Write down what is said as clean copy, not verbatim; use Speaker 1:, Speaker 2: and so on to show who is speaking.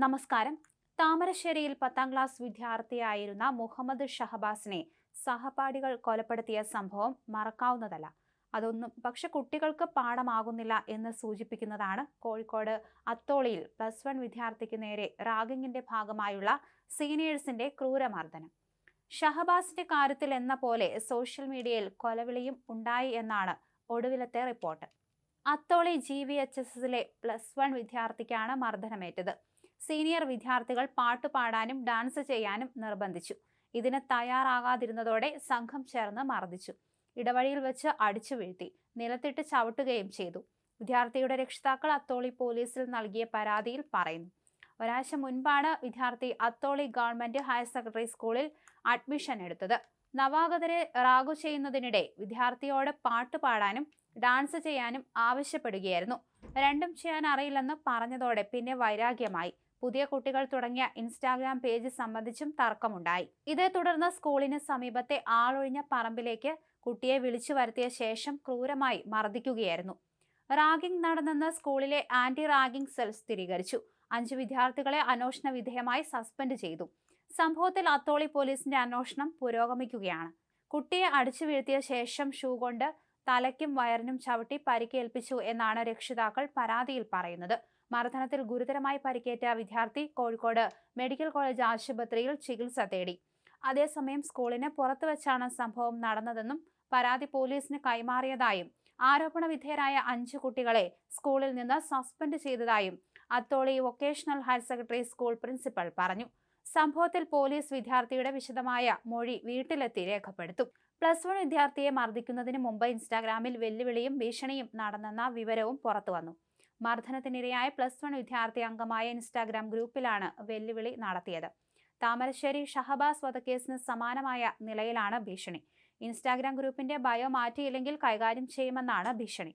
Speaker 1: നമസ്കാരം. താമരശ്ശേരിയിൽ 10ാം ക്ലാസ് വിദ്യാർത്ഥിയായിരുന്ന മുഹമ്മദ് ഷഹബാസിനെ സഹപാഠികൾ കൊലപ്പെടുത്തിയ സംഭവം മറക്കാവുന്നതല്ല. അതൊന്നും പക്ഷെ കുട്ടികൾക്ക് പാഠമാകുന്നില്ല എന്ന് സൂചിപ്പിക്കുന്നതാണ് കോഴിക്കോട് അത്തോളിയിൽ +1 വിദ്യാർത്ഥിക്ക് നേരെ റാഗിങ്ങിന്റെ ഭാഗമായുള്ള സീനിയേഴ്സിന്റെ ക്രൂരമർദ്ദനം. ഷഹബാസിന്റെ കാര്യത്തിൽ എന്ന പോലെ സോഷ്യൽ മീഡിയയിൽ കൊലവിളിയും ഉണ്ടായി എന്നാണ് ഒടുവിലത്തെ റിപ്പോർട്ട്. അത്തോളി GVHSലെ +1 വിദ്യാർത്ഥിക്കാണ് മർദ്ദനമേറ്റത്. സീനിയർ വിദ്യാർത്ഥികൾ പാട്ടുപാടാനും ഡാൻസ് ചെയ്യാനും നിർബന്ധിച്ചു. ഇതിന് തയ്യാറാകാതിരുന്നതോടെ സംഘം ചേർന്ന് മർദ്ദിച്ചു. ഇടവഴിയിൽ വെച്ച് അടിച്ചു വീഴ്ത്തി, നിലത്തിട്ട് ചവിട്ടുകയും ചെയ്തു. വിദ്യാർത്ഥിയുടെ രക്ഷിതാക്കൾ അത്തോളി പോലീസിൽ നൽകിയ പരാതിയിൽ പറയുന്നു. ഒരാഴ്ച മുൻപാണ് വിദ്യാർത്ഥി അത്തോളി ഗവൺമെന്റ് ഹയർ സെക്കൻഡറി സ്കൂളിൽ അഡ്മിഷൻ എടുത്തത്. നവാഗതരെ റാഗു ചെയ്യുന്നതിനിടെ വിദ്യാർത്ഥിയോട് പാട്ടുപാടാനും ഡാൻസ് ചെയ്യാനും ആവശ്യപ്പെടുകയായിരുന്നു. രണ്ടും ചെയ്യാൻ അറിയില്ലെന്ന് പറഞ്ഞതോടെ പിന്നെ വൈരാഗ്യമായി. പുതിയ കുട്ടികൾ തുടങ്ങിയ ഇൻസ്റ്റാഗ്രാം പേജ് സംബന്ധിച്ചും തർക്കമുണ്ടായി. ഇതേ തുടർന്ന് സ്കൂളിന് സമീപത്തെ ആളൊഴിഞ്ഞ പറമ്പിലേക്ക് കുട്ടിയെ വിളിച്ചു വരുത്തിയ ശേഷം ക്രൂരമായി മർദ്ദിക്കുകയായിരുന്നു. റാഗിംഗ് നടന്നെന്ന് സ്കൂളിലെ ആന്റി റാഗിംഗ് സെൽ സ്ഥിരീകരിച്ചു. 5 വിദ്യാർത്ഥികളെ അന്വേഷണ വിധേയമായി സസ്പെൻഡ് ചെയ്തു. സംഭവത്തിൽ അത്തോളി പോലീസിന്റെ അന്വേഷണം പുരോഗമിക്കുകയാണ്. കുട്ടിയെ അടിച്ചു വീഴ്ത്തിയ ശേഷം ഷൂ കൊണ്ട് തലയ്ക്കും വയറിനും ചവിട്ടി പരിക്കേൽപ്പിച്ചു എന്നാണ് രക്ഷിതാക്കൾ പരാതിയിൽ പറയുന്നത്. മർദ്ദനത്തിൽ ഗുരുതരമായി പരിക്കേറ്റ വിദ്യാർത്ഥി കോഴിക്കോട് മെഡിക്കൽ കോളേജ് ആശുപത്രിയിൽ ചികിത്സ തേടി. അതേസമയം സ്കൂളിന് പുറത്തു വെച്ചാണ് സംഭവം നടന്നതെന്നും പരാതി പോലീസിന് കൈമാറിയതായും ആരോപണ വിധേയരായ 5 കുട്ടികളെ സ്കൂളിൽ നിന്ന് സസ്പെൻഡ് ചെയ്തതായും Atholi vocational higher secondary school principal പറഞ്ഞു. സംഭവത്തിൽ പോലീസ് വിദ്യാർത്ഥിയുടെ വിശദമായ മൊഴി വീട്ടിലെത്തി രേഖപ്പെടുത്തും. +1 വിദ്യാർത്ഥിയെ മർദ്ദിക്കുന്നതിന് മുമ്പ് ഇൻസ്റ്റാഗ്രാമിൽ വെല്ലുവിളിയും ഭീഷണിയും നടന്നെന്ന വിവരവും പുറത്തുവന്നു. മർദ്ദനത്തിനിരയായ +1 വിദ്യാർത്ഥി അംഗമായ ഇൻസ്റ്റാഗ്രാം ഗ്രൂപ്പിലാണ് വെല്ലുവിളി നടത്തിയത്. താമരശ്ശേരി ഷഹബാസ് വധക്കേസിന് സമാനമായ നിലയിലാണ് ഭീഷണി. ഇൻസ്റ്റാഗ്രാം ഗ്രൂപ്പിന്റെ ബയോ മാറ്റിയില്ലെങ്കിൽ കൈകാര്യം ചെയ്യുമെന്നാണ് ഭീഷണി.